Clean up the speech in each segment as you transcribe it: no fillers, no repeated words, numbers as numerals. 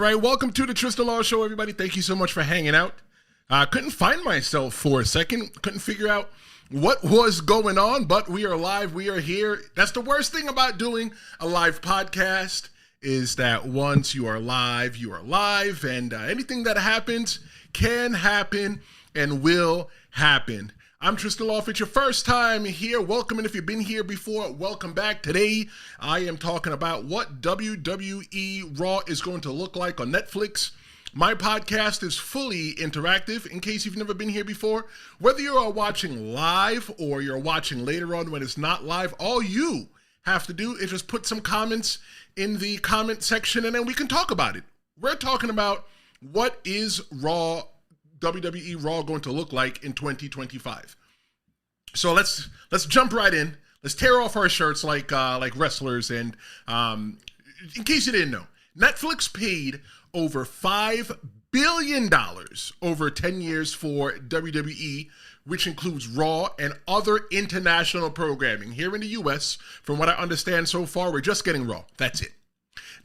right, welcome to the Tristan Law Show, everybody. Thank you so much for hanging out. Couldn't find myself for a second. Couldn't figure out what was going on, but we are live. We are here. That's the worst thing about doing a live podcast is that once you are live, and anything that happens can happen and will happen. I'm Tristan Law. If it's your first time here, welcome. And if you've been here before, welcome back. Today, I am talking about what WWE Raw is going to look like on Netflix. My podcast is fully interactive in case you've never been here before. Whether you are watching live or you're watching later on when it's not live, all you have to do is just put some comments in the comment section and then we can talk about it. We're talking about what is WWE Raw going to look like in 2025. So let's jump right in. Let's tear off our shirts like wrestlers. And in case you didn't know, Netflix paid over $5 billion over 10 years for WWE, which includes Raw and other international programming. Here in the US, from what I understand so far, we're just getting Raw. That's it.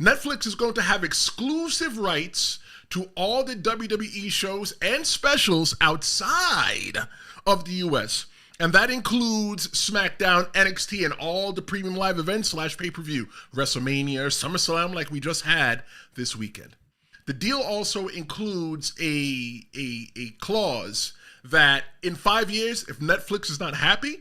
Netflix is going to have exclusive rights to all the WWE shows and specials outside of the US. And that includes SmackDown, NXT, and all the premium live events / pay-per-view, WrestleMania, SummerSlam like we just had this weekend. The deal also includes a clause that in 5 years, if Netflix is not happy,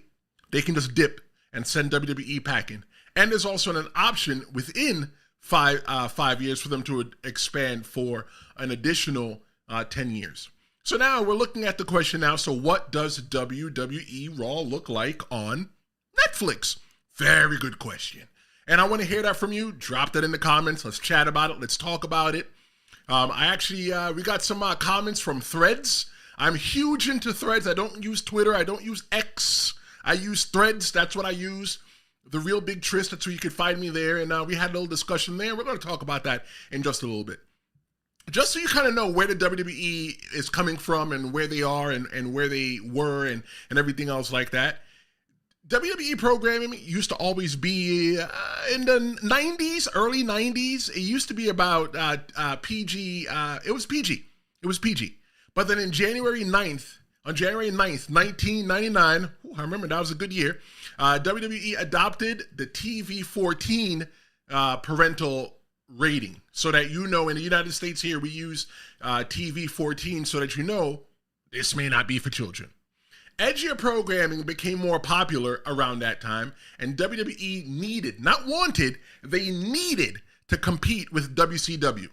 they can just dip and send WWE packing. And there's also an option within 5 years for them to expand for an additional 10 years. So now we're looking at the question now, so what does WWE Raw look like on Netflix? Very good question. And I want to hear that from you. Drop that in the comments. Let's chat about it. Let's talk about it. We got some comments from Threads. I'm huge into Threads. I don't use Twitter. I don't use X. I use Threads. That's what I use. The Real Big Tris, that's where you could find me there. And we had a little discussion there. We're going to talk about that in just a little bit. Just so you kind of know where the WWE is coming from and where they are and where they were and everything else like that. WWE programming used to always be in the 90s, early 90s. It used to be about PG. It was PG. But then on January 9th, 1999, I remember that was a good year, WWE adopted the TV-14 parental rating so that in the United States here, we use TV-14 so that this may not be for children. Edgier programming became more popular around that time, and WWE needed to compete with WCW.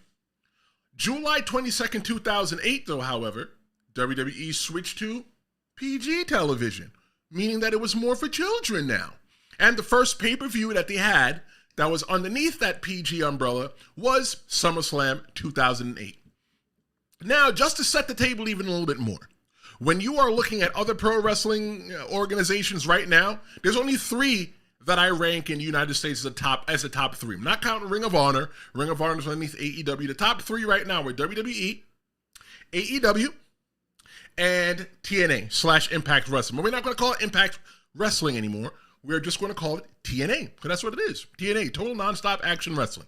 July 22nd, 2008, though, however, WWE switched to PG television, meaning that it was more for children now. And the first pay-per-view that they had that was underneath that PG umbrella was SummerSlam 2008. Now, just to set the table even a little bit more, when you are looking at other pro wrestling organizations right now, there's only 3 that I rank in the United States as the top 3. I'm not counting Ring of Honor. Ring of Honor is underneath AEW. The top 3 right now are WWE, AEW, and TNA / Impact Wrestling. But we're not going to call it Impact Wrestling anymore. We're just going to call it TNA, because that's what it is. TNA, Total Nonstop Action Wrestling.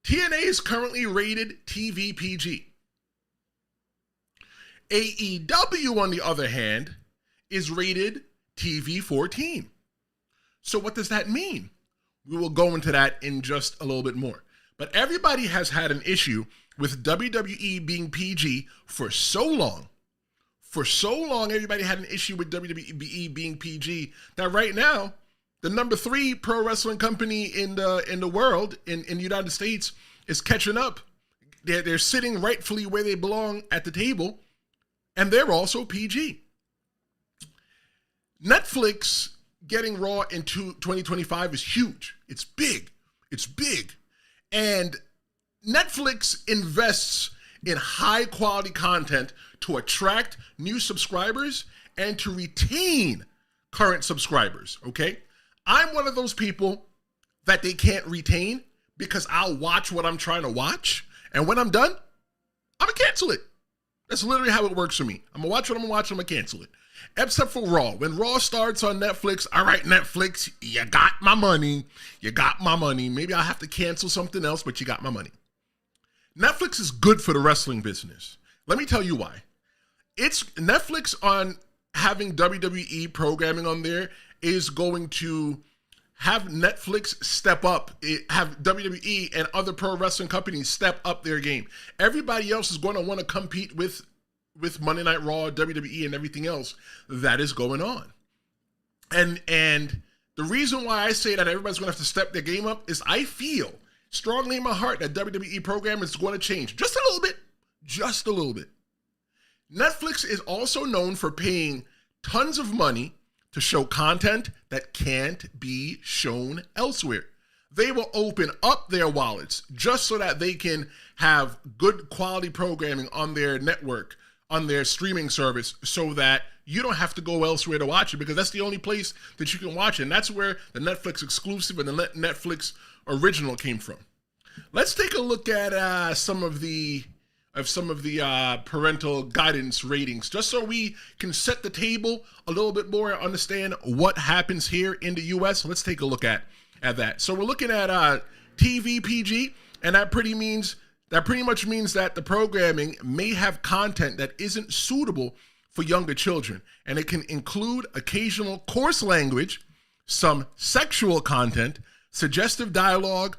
TNA is currently rated TV PG. AEW, on the other hand, is rated TV 14. So what does that mean? We will go into that in just a little bit more. But everybody has had an issue with WWE being PG for so long. For so long, everybody had an issue with WWE being PG that right now, the number 3 pro wrestling company in the world, in the United States, is catching up. They're sitting rightfully where they belong at the table, and they're also PG. Netflix getting Raw into 2025 is huge. It's big. And Netflix invests in high quality content to attract new subscribers and to retain current subscribers, okay? I'm one of those people that they can't retain because I'll watch what I'm trying to watch, and when I'm done, I'm gonna cancel it. That's literally how it works for me. I'm gonna watch what I'm gonna watch, I'm gonna cancel it. Except for Raw. When Raw starts on Netflix, all right, Netflix, you got my money. Maybe I'll have to cancel something else, but you got my money. Netflix is good for the wrestling business. Let me tell you why. It's Netflix on having WWE programming on there is going to have Netflix step up, have WWE and other pro wrestling companies step up their game. Everybody else is going to want to compete with Monday Night Raw, WWE, and everything else that is going on. And the reason why I say that everybody's going to have to step their game up is I feel strongly in my heart that WWE program is going to change just a little bit. Just a little bit. Netflix is also known for paying tons of money to show content that can't be shown elsewhere. They will open up their wallets just so that they can have good quality programming on their network, on their streaming service, so that you don't have to go elsewhere to watch it, because that's the only place that you can watch it. And that's where the Netflix exclusive and the Netflix original came from. Let's take a look at some of the parental guidance ratings, just so we can set the table a little bit more and understand what happens here in the U.S. Let's take a look at that. So we're looking at TV PG, and that pretty much means that the programming may have content that isn't suitable for younger children, and it can include occasional coarse language, some sexual content, suggestive dialogue,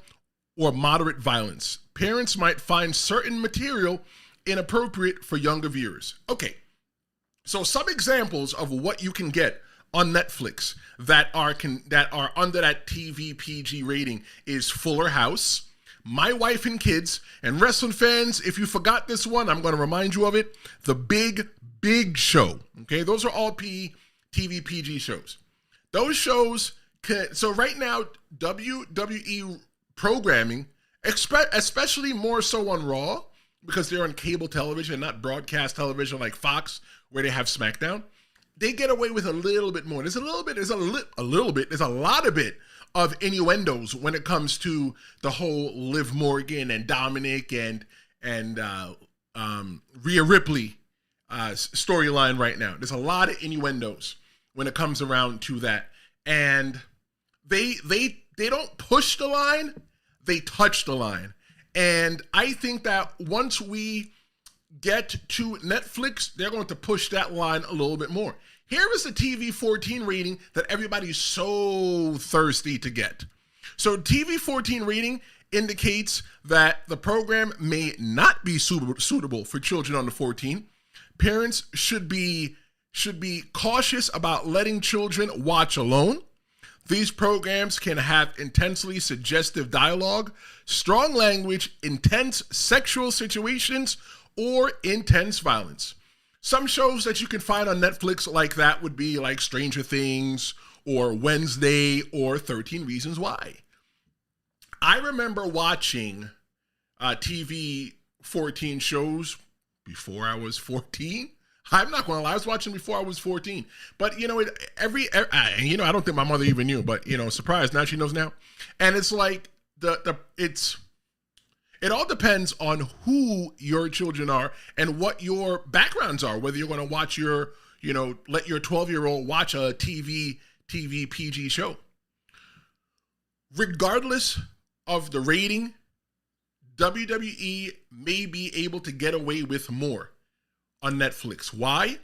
or moderate violence. Parents might find certain material inappropriate for younger viewers. Okay, so some examples of what you can get on Netflix that are under that TV PG rating is Fuller House, My Wife and Kids, and wrestling fans, if you forgot this one, I'm going to remind you of it, The Big Show. Okay, those are all TV PG shows. Those shows so right now, WWE programming, especially more so on Raw, because they're on cable television, not broadcast television like Fox, where they have SmackDown, they get away with a little bit more. There's a lot of innuendos when it comes to the whole Liv Morgan and Dominic and Rhea Ripley storyline right now. There's a lot of innuendos when it comes around to that, and they don't push the line, they touch the line. And I think that once we get to Netflix, they're going to push that line a little bit more. Here is the TV 14 rating that everybody's so thirsty to get. So TV 14 rating indicates that the program may not be suitable for children under 14. Parents should be cautious about letting children watch alone. These programs can have intensely suggestive dialogue, strong language, intense sexual situations, or intense violence. Some shows that you can find on Netflix like that would be like Stranger Things or Wednesday or 13 Reasons Why. I remember watching TV 14 shows before I was 14. I'm not going to lie, I was watching before I was 14. But, you know, I don't think my mother even knew, but, you know, surprise, now she knows now. And it's like, it all depends on who your children are and what your backgrounds are, whether you're going to watch let your 12-year-old watch a TV PG show. Regardless of the rating, WWE may be able to get away with more on Netflix. Why?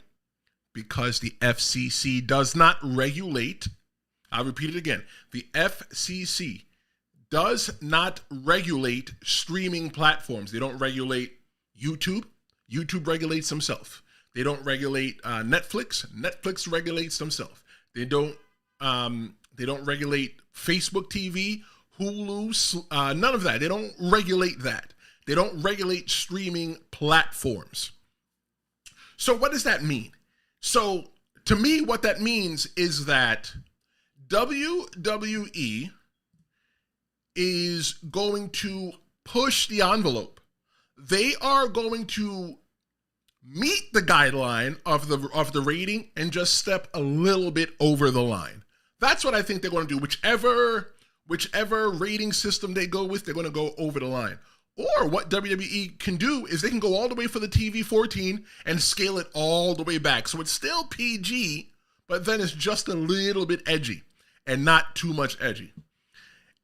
Because the FCC does not regulate, I'll repeat it again, the FCC does not regulate streaming platforms. They don't regulate YouTube. YouTube regulates themselves. They don't regulate Netflix. Netflix regulates themselves. They don't regulate Facebook TV, Hulu, none of that. They don't regulate that. They don't regulate streaming platforms. So what does that mean? So to me, what that means is that WWE is going to push the envelope. They are going to meet the guideline of the rating and just step a little bit over the line. That's what I think they're going to do. Whichever rating system they go with, they're going to go over the line. Or what WWE can do is they can go all the way for the TV 14 and scale it all the way back. So it's still PG, but then it's just a little bit edgy and not too much edgy.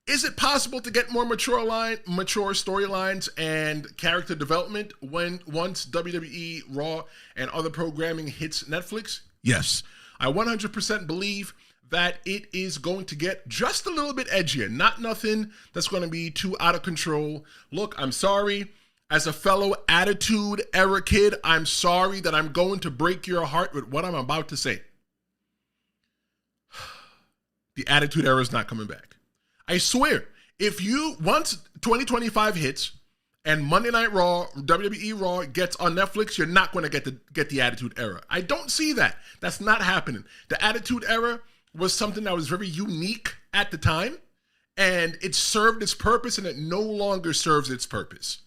Is it possible to get more mature storylines and character development once WWE Raw and other programming hits Netflix? Yes. I 100% believe that it is going to get just a little bit edgier. Not nothing that's going to be too out of control. Look, I'm sorry. As a fellow Attitude Era kid, I'm sorry that I'm going to break your heart with what I'm about to say. The Attitude Era is not coming back. I swear, once 2025 hits and Monday Night Raw, WWE Raw gets on Netflix, you're not going to get the Attitude Era. I don't see that. That's not happening. The Attitude Era was something that was very unique at the time, and it served its purpose, and it no longer serves its purpose.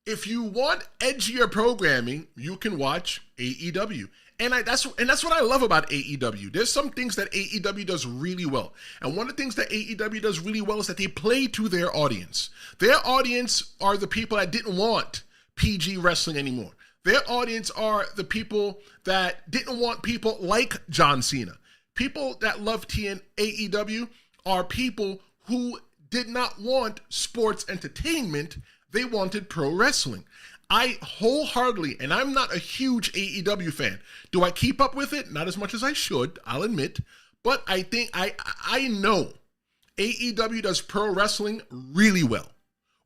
If you want edgier programming, you can watch AEW. And that's what I love about AEW. There's some things that AEW does really well. And one of the things that AEW does really well is that they play to their audience. Their audience are the people that didn't want PG wrestling anymore. Their audience are the people that didn't want people like John Cena. People that love AEW are people who did not want sports entertainment. They wanted pro wrestling. I wholeheartedly, and I'm not a huge AEW fan. Do I keep up with it? Not as much as I should, I'll admit. But I think I know AEW does pro wrestling really well,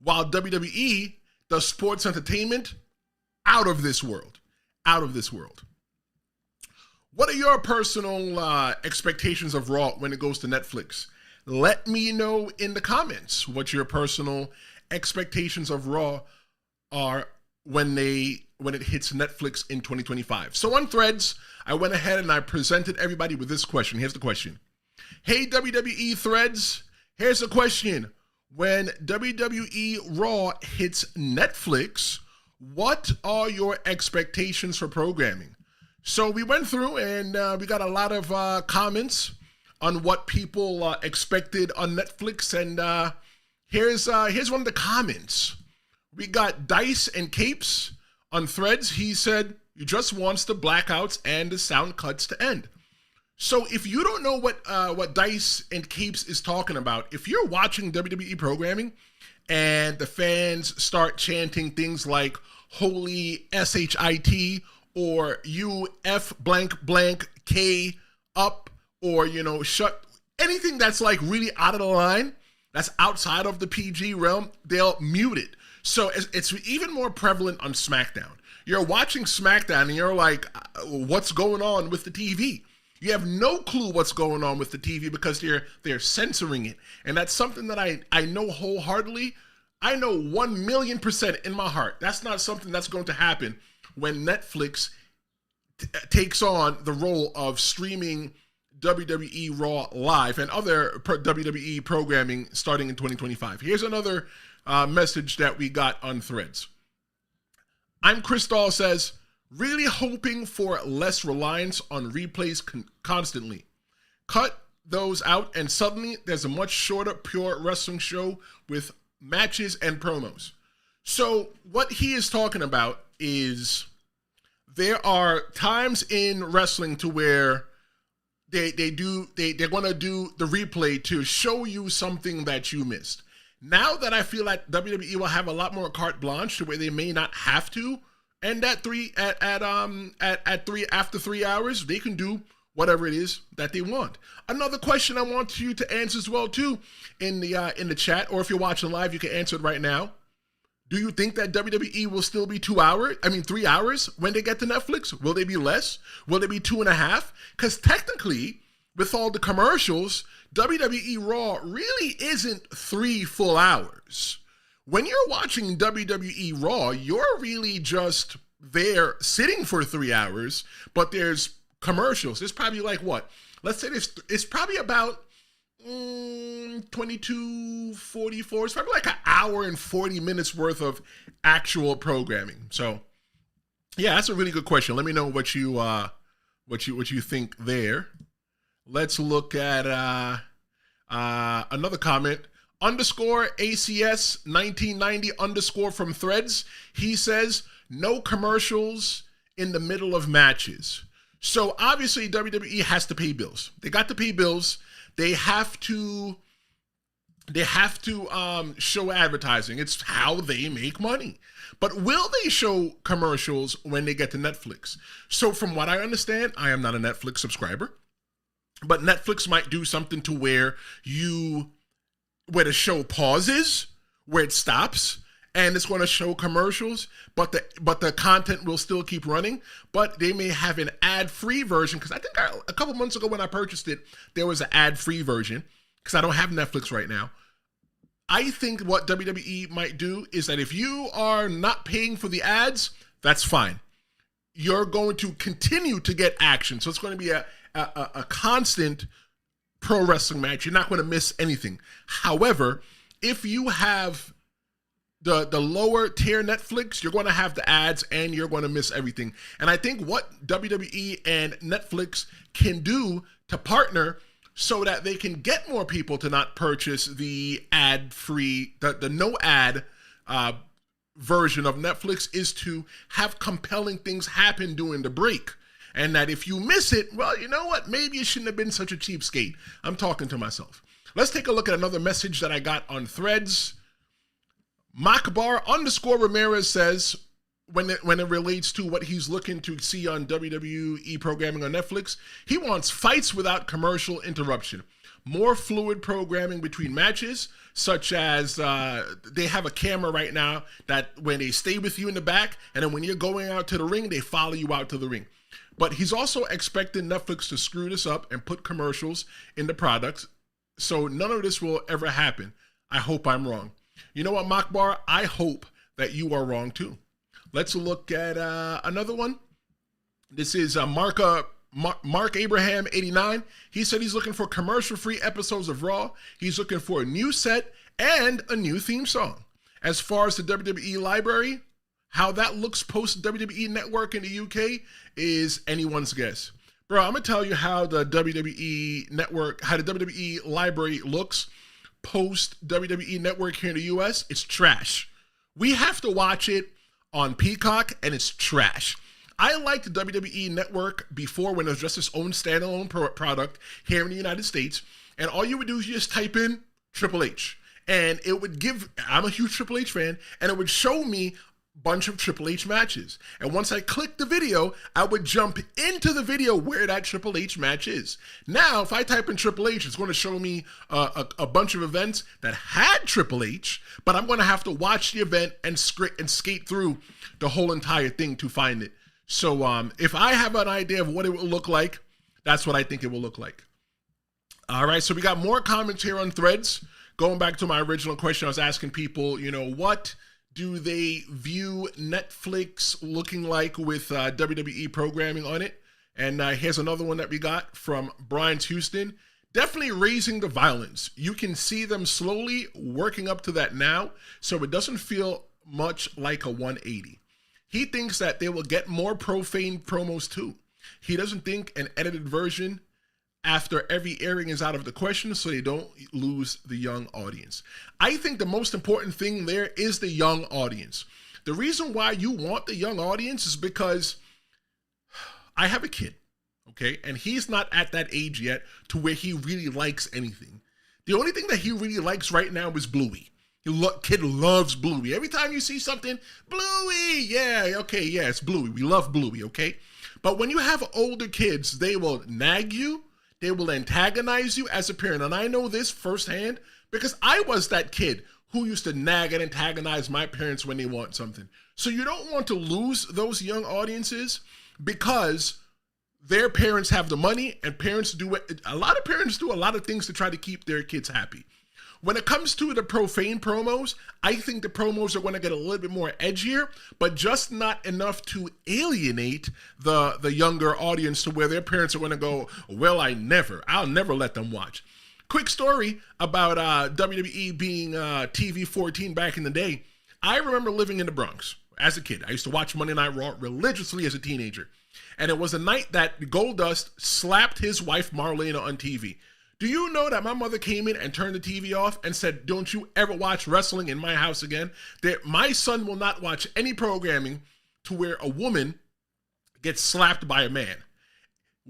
while WWE does sports entertainment out of this world. Out of this world. What are your personal expectations of Raw when it goes to Netflix? Let me know in the comments what your personal expectations of Raw are when it hits Netflix in 2025. So on Threads, I went ahead and I presented everybody with this question. Here's the question. Hey, WWE Threads, here's the question. When WWE Raw hits Netflix, what are your expectations for programming? So we went through and we got a lot of comments on what people expected on Netflix. And here's one of the comments. We got Dice and Capes on Threads. He said, he just wants the blackouts and the sound cuts to end. So if you don't know what Dice and Capes is talking about, if you're watching WWE programming and the fans start chanting things like holy SHIT or you F blank blank K up, or, shut, anything that's like really out of the line, that's outside of the PG realm, they'll mute it. So it's even more prevalent on SmackDown. You're watching SmackDown and you're like, what's going on with the TV? You have no clue what's going on with the TV because they're censoring it. And that's something that I know wholeheartedly. I know 1,000,000% in my heart. That's not something that's going to happen when Netflix takes on the role of streaming WWE Raw live and other WWE programming starting in 2025. Here's another message that we got on Threads. I'm Crystal says, really hoping for less reliance on replays constantly. Cut those out and suddenly there's a much shorter pure wrestling show with matches and promos. So what he is talking about is there are times in wrestling to where they're going to do the replay to show you something that you missed. Now that I feel like WWE will have a lot more carte blanche to where they may not have to end at after 3 hours, they can do whatever it is that they want. Another question I want you to answer as well too in the chat, or if you're watching live, you can answer it right now. Do you think that WWE will still be 3 hours when they get to Netflix? Will they be less? Will they be 2.5? Because technically, with all the commercials, WWE Raw really isn't 3 full hours. When you're watching WWE Raw, you're really just there sitting for 3 hours, but there's commercials. There's probably like what? Let's say it's probably about 22:44. It's probably like an hour and 40 minutes worth of actual programming. So yeah, that's a really good question. Let me know what you think there. Let's look at another comment. _ACS 1990 _ from Threads. He says no commercials in the middle of matches. So obviously WWE has to pay bills. They got to pay bills. They have to they have to show advertising. It's how they make money. But will they show commercials when they get to Netflix? So from what I understand, I am not a Netflix subscriber, but Netflix might do something to where the show pauses, where it stops, and it's going to show commercials, but the content will still keep running. But they may have an ad-free version, because I think a couple months ago when I purchased it, there was an ad-free version, because I don't have Netflix right now. I think what WWE might do is that if you are not paying for the ads, that's fine. You're going to continue to get action. So it's going to be a constant pro wrestling match. You're not going to miss anything. However, if you have the lower tier Netflix, you're going to have the ads and you're going to miss everything. And I think what WWE and Netflix can do to partner so that they can get more people to not purchase the ad-free, the no-ad version of Netflix is to have compelling things happen during the break. And that if you miss it, well, you know what? Maybe you shouldn't have been such a cheapskate. I'm talking to myself. Let's take a look at another message that I got on Threads. Makbar_Ramirez says, when it relates to what he's looking to see on WWE programming on Netflix, he wants fights without commercial interruption, more fluid programming between matches, such as they have a camera right now that when they stay with you in the back, and then when you're going out to the ring, they follow you out to the ring. But he's also expecting Netflix to screw this up and put commercials in the products, so none of this will ever happen. I hope I'm wrong. You know what, Makbar? I hope that you are wrong too. Let's look at another one. This is Mark Abraham 89. He said he's looking for commercial-free episodes of Raw. He's looking for a new set and a new theme song. As far as the WWE Library, how that looks post WWE Network in the UK is anyone's guess. Bro, I'm going to tell you how the WWE Network, how the WWE Library looks post WWE Network here in the US. It's trash. We have to watch it on Peacock, and it's trash. I liked the WWE Network before when it was just its own standalone product here in the United States, and all you would do is you just type in Triple H, and it would give, I'm a huge Triple H fan, and it would show me a bunch of Triple H matches. And once I clicked the video, I would jump into the video where that Triple H match is. Now, if I type in Triple H, it's going to show me a bunch of events that had Triple H, but I'm going to have to watch the event and skate through the whole entire thing to find it. So if I have an idea of what it will look like, that's what I think it will look like. All right, so we got more comments here on Threads. Going back to my original question, I was asking people, you know, what do they view Netflix looking like with WWE programming on it? And here's another one that we got from Brian Houston. Definitely raising the violence. You can see them slowly working up to that now, so it doesn't feel much like a 180. He thinks that they will get more profane promos too. He doesn't think an edited version after every airing is out of the question, so they don't lose the young audience. I think the most important thing there is the young audience. The reason why you want the young audience is because I have a kid, okay? And he's not at that age yet to where he really likes anything. The only thing that he really likes right now is Bluey. Kid loves Bluey. Every time you see something, Bluey, yeah, okay, yeah, it's Bluey. We love Bluey, okay? But when you have older kids, they will nag you. They will antagonize you as a parent. And I know this firsthand because I was that kid who used to nag and antagonize my parents when they want something. So you don't want to lose those young audiences because their parents have the money, and a lot of parents do a lot of things to try to keep their kids happy. When it comes to the profane promos, I think the promos are going to get a little bit more edgier, but just not enough to alienate the younger audience to where their parents are going to go, well, I'll never let them watch. Quick story about WWE being TV 14 back in the day. I remember living in the Bronx as a kid. I used to watch Monday Night Raw religiously as a teenager. And it was a night that Goldust slapped his wife Marlena on TV. Do you know that my mother came in and turned the TV off and said, don't you ever watch wrestling in my house again? That my son will not watch any programming to where a woman gets slapped by a man.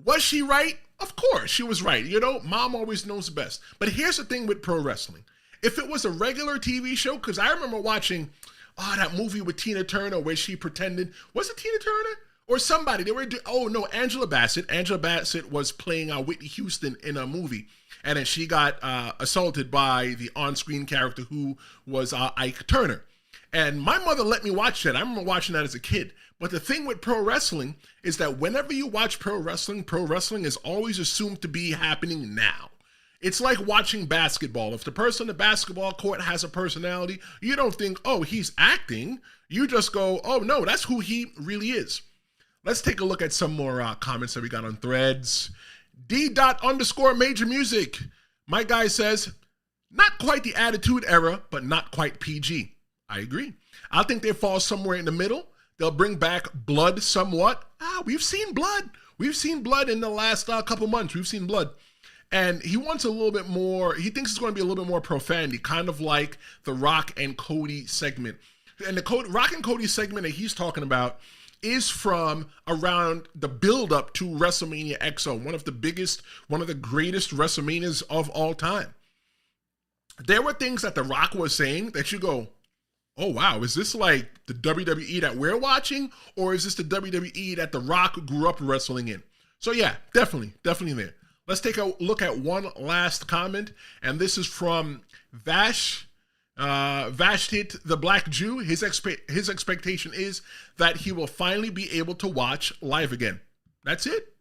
Was she right? Of course, she was right. You know, mom always knows best. But here's the thing with pro wrestling. If it was a regular TV show, because I remember watching that movie with Tina Turner where she pretended, was it Tina Turner? Or somebody, Angela Bassett. Angela Bassett was playing Whitney Houston in a movie. And then she got assaulted by the on-screen character who was Ike Turner. And my mother let me watch that. I remember watching that as a kid. But the thing with pro wrestling is that whenever you watch pro wrestling is always assumed to be happening now. It's like watching basketball. If the person on the basketball court has a personality, you don't think, oh, he's acting. You just go, oh, no, that's who he really is. Let's take a look at some more comments that we got on Threads. D._major music. My guy says, not quite the Attitude Era, but not quite PG. I agree. I think they fall somewhere in the middle. They'll bring back blood somewhat. We've seen blood. We've seen blood in the last couple months. We've seen blood. And he wants a little bit more. He thinks it's going to be a little bit more profanity, kind of like the Rock and Cody segment. And the Rock and Cody segment that he's talking about is from around the build-up to WrestleMania XO, one of the greatest WrestleManias of all time. There were things that The Rock was saying that you go, oh, wow, is this like the WWE that we're watching? Or is this the WWE that The Rock grew up wrestling in? So yeah, definitely there. Let's take a look at one last comment, and this is from Vashtit the Black Jew. His expectation is that he will finally be able to watch live again. That's it.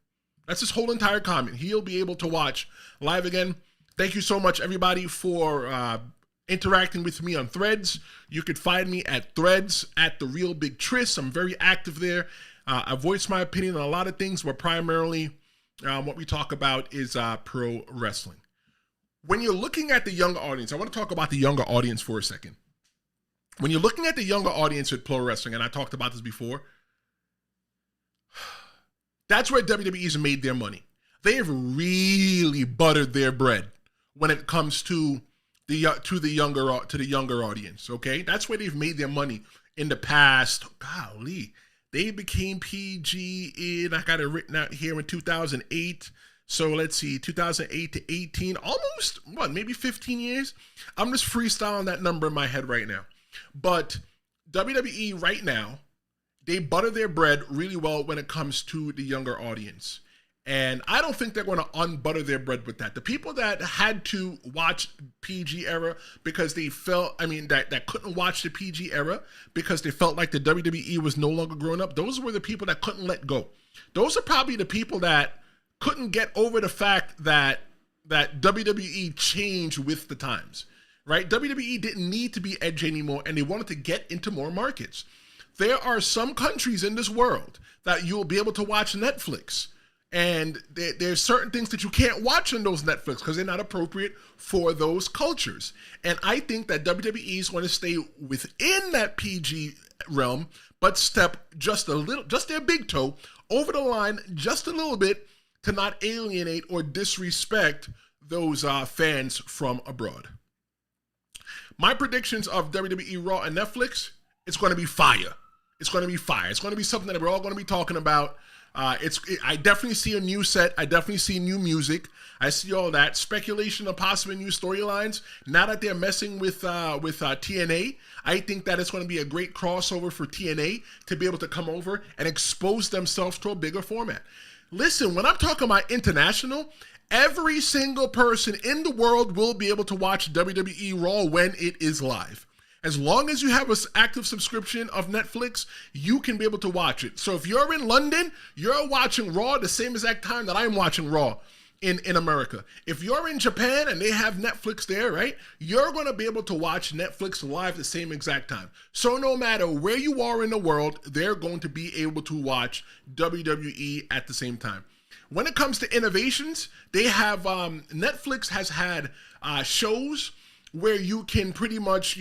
That's his whole entire comment. He'll be able to watch live again. Thank you so much, everybody, for interacting with me on Threads. You could find me at Threads at The Real Big Tris. I'm very active there. I voice my opinion on a lot of things, but primarily what we talk about is pro wrestling. When you're looking at the younger audience, I want to talk about the younger audience for a second. When you're looking at the younger audience with pro wrestling, and I talked about this before, that's where WWE's made their money. They have really buttered their bread when it comes to the younger audience. Okay, that's where they've made their money in the past. Golly, they became PG I got it written out here in 2008. So let's see, 2008 to 18, almost, maybe 15 years? I'm just freestyling that number in my head right now. But WWE right now, they butter their bread really well when it comes to the younger audience. And I don't think they're going to unbutter their bread with that. The people that had to watch PG era because they felt, that couldn't watch the PG era because they felt like the WWE was no longer growing up, those were the people that couldn't let go. Those are probably the people that couldn't get over the fact that WWE changed with the times, right? WWE didn't need to be edgy anymore, and they wanted to get into more markets. There are some countries in this world that you'll be able to watch Netflix, and there's certain things that you can't watch on those Netflix because they're not appropriate for those cultures. And I think that WWE is going to stay within that PG realm, but step just their big toe over the line just a little bit, to not alienate or disrespect those fans from abroad. My predictions of WWE Raw and Netflix, it's going to be fire. It's going to be fire. It's going to be something that we're all going to be talking about. I definitely see a new set. I definitely see new music. I see all that speculation of possible new storylines. Now that they're messing with TNA, I think that it's going to be a great crossover for TNA to be able to come over and expose themselves to a bigger format. Listen, when I'm talking about international, every single person in the world will be able to watch WWE Raw when it is live. As long as you have an active subscription of Netflix, you can be able to watch it. So if you're in London, you're watching Raw the same exact time that I'm watching Raw in America. If you're in Japan and they have Netflix there, right, you're going to be able to watch Netflix live the same exact time. So no matter where you are in the world, they're going to be able to watch WWE at the same time. When it comes to innovations, they have Netflix has had shows where you can pretty much,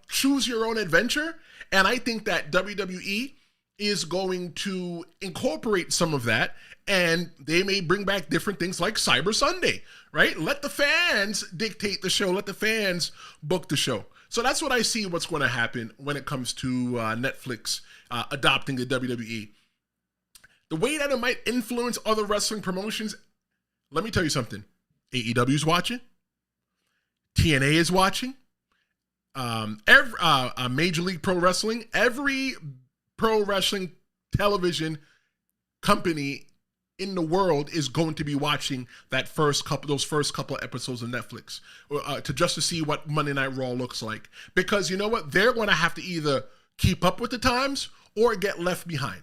choose your own adventure. And I think that WWE is going to incorporate some of that, and they may bring back different things like Cyber Sunday, right? Let the fans dictate the show. Let the fans book the show. So that's what I see what's going to happen when it comes to Netflix adopting the WWE. The way that it might influence other wrestling promotions, let me tell you something. AEW's watching. TNA is watching. Major League Pro Wrestling, every pro wrestling television company in the world is going to be watching those first couple of episodes of Netflix to see what Monday Night Raw looks like. Because you know what? They're going to have to either keep up with the times or get left behind.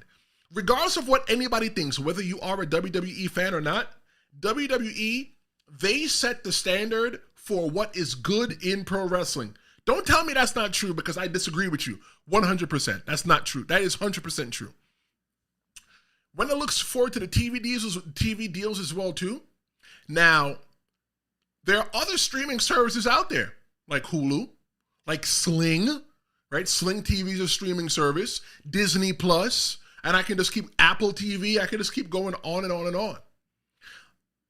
Regardless of what anybody thinks, whether you are a WWE fan or not, WWE, they set the standard for what is good in pro wrestling. Don't tell me that's not true, because I disagree with you 100%. That's not true. That is 100% true. When it looks forward to the TV deals as well too. Now, there are other streaming services out there like Hulu, like Sling, right? Sling TV is a streaming service, Disney Plus, and I can just keep Apple TV. I can just keep going on and on and on.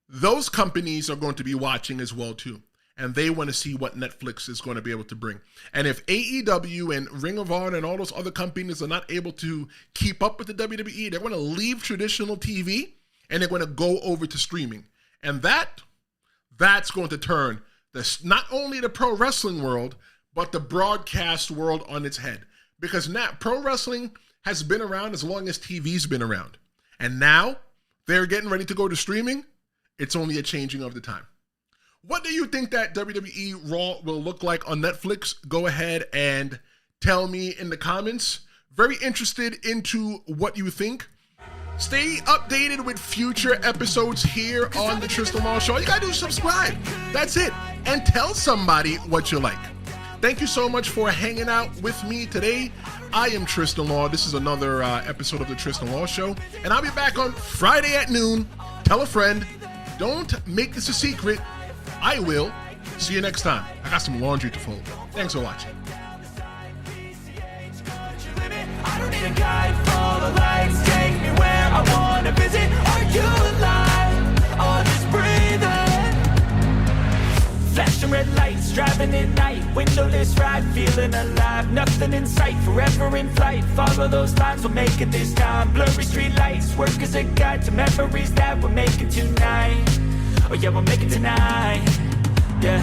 Those companies are going to be watching as well too. And they want to see what Netflix is going to be able to bring. And if AEW and Ring of Honor and all those other companies are not able to keep up with the WWE, they're going to leave traditional TV and they're going to go over to streaming. And that's going to turn not only the pro wrestling world, but the broadcast world on its head. Because now pro wrestling has been around as long as TV's been around. And now they're getting ready to go to streaming. It's only a changing of the time. What do you think that WWE Raw will look like on Netflix? Go ahead and tell me in the comments. Very interested into what you think. Stay updated with future episodes here on the Tristan Law Show. All you gotta do is subscribe. That's it. And tell somebody what you like. Thank you so much for hanging out with me today. I am Tristan Law. This is another episode of the Tristan Law Show. And I'll be back on Friday at noon. Tell a friend. Don't make this a secret. I will. See you next time. I got some laundry to fold. Thanks for watching. I don't need a guide, follow the lights, take me where I wanna visit. Are you alive? Or just breathing? Flashing red lights, driving at night, windowless ride, feeling alive. Nothing in sight, forever in flight. Follow those lines, we'll make it this time. Blurry street lights, work as a guide to memories that we're making tonight. Oh yeah, we'll make it tonight. Yeah.